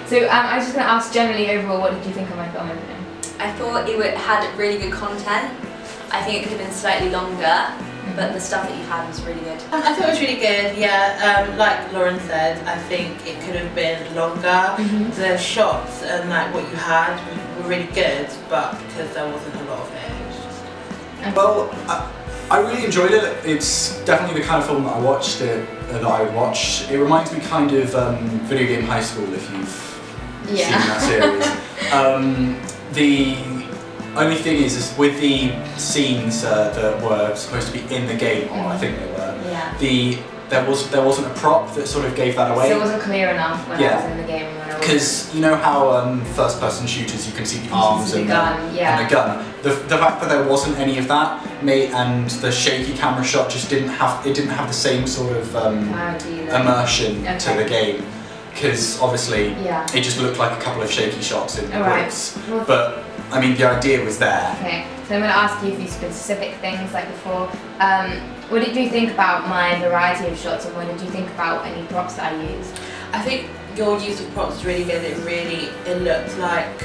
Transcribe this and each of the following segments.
So I was just going to ask generally overall, what did you think of my film opening? I thought it had really good content. I think it could have been slightly longer, but the stuff that you had was really good. I thought it was really good, yeah. Like Lauren said, I think it could have been longer. The shots and like what you had were really good, but because there wasn't a lot of it, it was just... Well, I really enjoyed it. It's definitely the kind of film that I watched. That I would watch. It reminds me kind of Video Game High School, if you've seen that series. The only thing is with the scenes that were supposed to be in the game, or I think they were, there wasn't a prop that sort of gave that away. So it wasn't clear enough when I was in the game. Because you know how first-person shooters, you can see the arms and the gun. The fact that there wasn't any of that, and the shaky camera shot just didn't have the same sort of immersion to the game. Because obviously it just looked like a couple of shaky shots in the clips. But I mean, the idea was there. Okay, so I'm going to ask you a few specific things like before. What did you think about my variety of shots, and what did you think about any props that I used? I think your use of props was really good. It looked like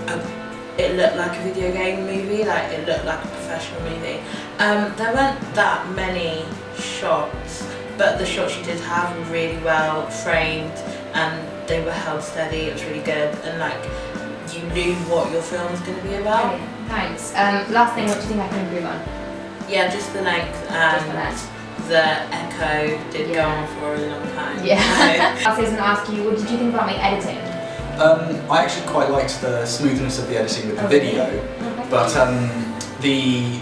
a video game movie. Like it looked like a professional movie. There weren't that many shots, but the shots you did have were really well framed and they were held steady. It was really good, and like you knew what your film was going to be about. Brilliant. Thanks. Last thing, what do you think I can improve on? Yeah, just the length and the echo did go on for a really long time. Yeah. I was going to ask you, what did you think about my editing? I actually quite liked the smoothness of the editing with the video, but the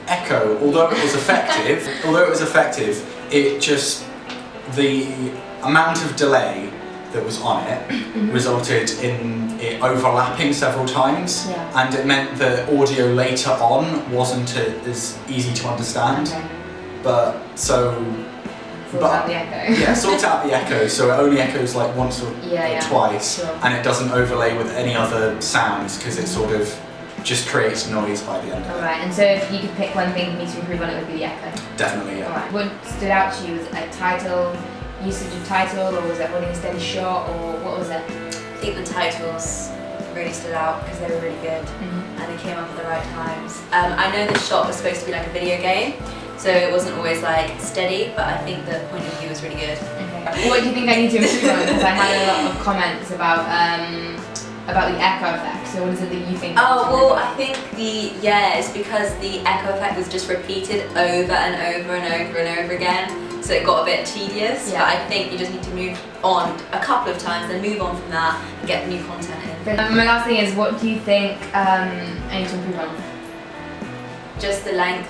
echo, although it was effective, it just, the amount of delay that was on it resulted in it overlapping several times, and it meant that audio later on wasn't as easy to understand. But Sort out the echo. Yeah, sort out the echo, so it only echoes like once or twice, and it doesn't overlay with any other sounds because it sort of just creates noise by the end of it. Alright, and so if you could pick one thing for me to improve on, it would be the echo? Definitely, yeah. Alright, what stood out to you? Was it a title, usage of title, or was it holding a steady shot, or what was it? I think the titles really stood out because they were really good and they came up at the right times. I know the shot was supposed to be like a video game, so it wasn't always like steady, but I think the point of view was really good. Okay. What do you think I need to improve on? Because I had a lot of comments about the echo effect. So what is it that you think? Oh well, I think it's because the echo effect was just repeated over and over and over and over again, so it got a bit tedious. But I think you just need to move on a couple of times, then move on from that and get the new content in. My last thing is, what do you think I need to improve on? Just the length.